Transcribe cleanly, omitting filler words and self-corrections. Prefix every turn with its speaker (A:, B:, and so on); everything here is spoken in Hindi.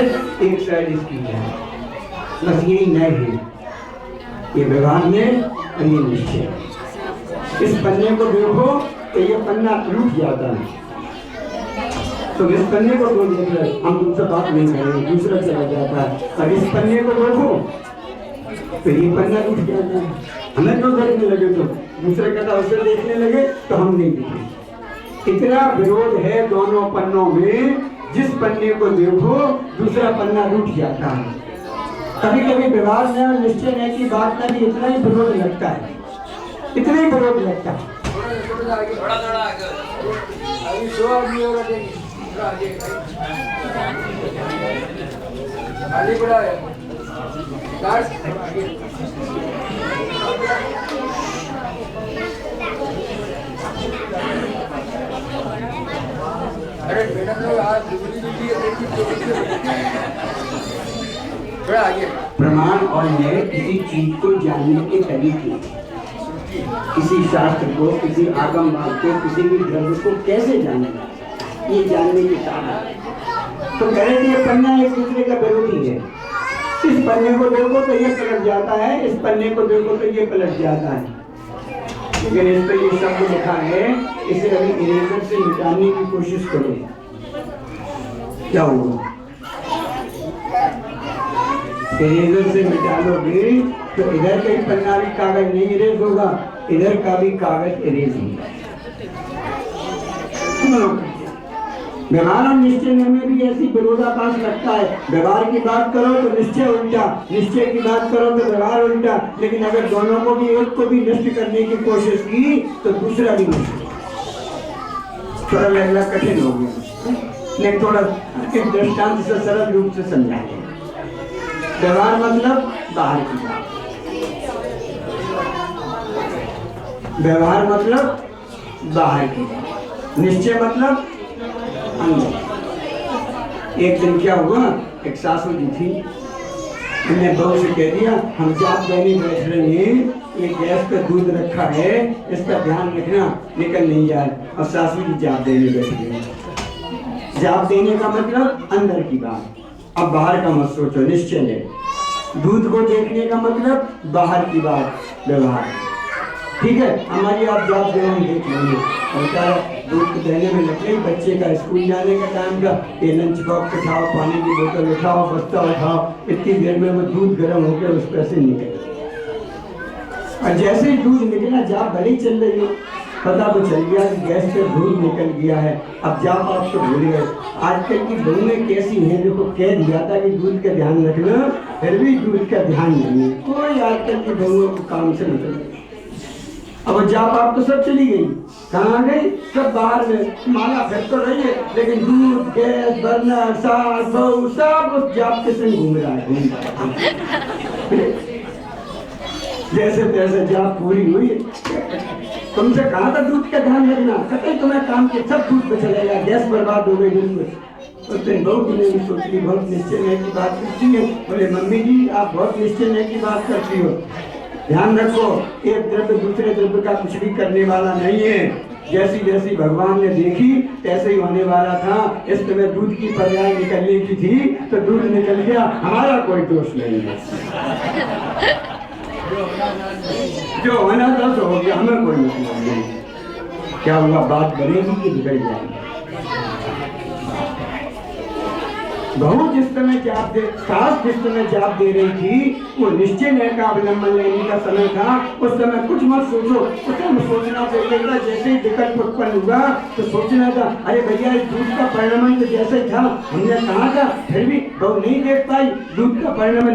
A: एक साइड इसकी है, बस यही नए है ये व्यवहार में और ये निश्चय। इस पन्ने को देखो तो ये पन्ना टूट जाता है, तो इस पन्ने को तो देख रहे हम तुमसे बात नहीं करेंगे, दूसरा चला जाता है। और इस पन्ने को देखो तो ये पन्ना टूट जाता है। हमें तो देखने लगे तो दूसरे का उसे देखने लगे तो हम नहीं देखे। इतना विरोध है दोनों पन्नों में, जिस पन्ने को देखो दूसरा पन्ना रूठ जाता है। कभी कभी व्यवहार में और निश्चय में की बात में भी इतना ही विरोध लगता है, इतना ही विरोध लगता है।
B: अरे बेटा लोग आज
A: प्रमाण और न्याय किसी चीज को जानने के तरीके, किसी शास्त्र को, किसी आगम भाव को, किसी भी द्रव्य को कैसे जानेगा, ये जानने की साधन। तो कह रहे ये पन्ना एक दूसरे का विरोधी है। इस पन्ने को देखो तो ये पलट जाता है, इस पन्ने को देखो तो ये पलट जाता है। लेकिन इस पर ये शब्द लिखा है, इसे अभी इरेजर से मिटाने की कोशिश करो, क्या होगा? इरेजर से मिटा लोगे तो इधर का ही पन्ना भी कागज नहीं इरेज होगा, इधर का भी कागज इरेज होगा। व्यवहार और निश्चय में भी ऐसी विरोधाभास लगता है। व्यवहार की बात करो तो निश्चय उल्टा, निश्चय की बात करो तो व्यवहार उल्टा। लेकिन अगर दोनों को भी, एक को भी नष्ट करने की कोशिश की तो दूसरा भी नष्ट। थोड़ा लगना कठिन हो गया, लेकिन थोड़ा एक दृष्टांत से सरल रूप से समझाएंगे। व्यवहार मतलब बाहर की बात, व्यवहार मतलब बाहर की बात, निश्चय मतलब अंदर। एक दिन क्या हुआ, एक सासू जी थी, उन्हें बहू से कह दिया हम जाप देने बैठ रहे हैं, ये गैस पे दूध रखा है, इसका ध्यान रखना निकल नहीं जाए। और सासू जी जाप देने बैठ गए। जाप देने का मतलब अंदर की बात, अब बाहर का मत सोचो, निश्चय ले। दूध को देखने का मतलब बाहर की बात, व्यवहार। ठीक है, हमारी आप जाप देने देख लेंगे, दूध को देने में लग गई, बच्चे का स्कूल जाने का टाइम का, ये लंच बॉक्स उठाओ, पानी की बोतल उठाओ, बस्ता उठाओ, इतनी देर में वो दूध गर्म होकर उस पर से निकल। और जैसे ही दूध निकला, जाप भले ही चल रही हो, पता तो चल गया कि गैस पे दूध निकल गया है। अब जाप आप तो भूल गए। आजकल की बहुएं कैसी हैं, देखो कह दिया था कि दूध का ध्यान रखना, फिर भी दूध का ध्यान नहीं है। कोई आजकल की बहुओं को काम से मतलब। अब जाप आप तो सब चली गई, कहाँ गई? सब बाहर में माला फिर तो रही है, लेकिन दूध, गैस, बर्नर, सास, बहू सब उस जाप के संग घूम रहा है। जैसे तैसे जाप पूरी हुई, तुमसे कहा था दूध का ध्यान रखना, कतई तुम्हें काम के सब दूध पे चलेगा, गैस बर्बाद हो गई बिल्कुल। उस दिन बहुत ने भी सोच ली, बहुत निश्चय की बात करती है। बोले मम्मी जी आप बहुत निश्चय की बात करती हो, ध्यान रखो एक द्रव्य दूसरे द्रव्य का कुछ भी करने वाला नहीं है। जैसी जैसी भगवान ने देखी तैसे ही होने वाला था। इस समय दूध की पर्याय निकलने की थी तो दूध निकल गया, हमारा कोई दोष नहीं है। जो होना था तो हो गया, हमें कोई मतलब नहीं। क्या हुआ, बात बनेगी कि बिगड़ जाएगी? बहू जिस समय जाप दे, सास जिस समय जाप दे रही थी, वो निश्चय नय का अवलंबन लेने का समय था। उस समय कुछ मत सोचो, उस समय सोचना चाहिए था। जैसे ही विकल्प उत्पन्न हुआ तो सोचना था, अरे भैया इस दूध का परिणाम तो जैसे था हमने कहा था, फिर भी बहू नहीं देख पाई दूध का परिणाम।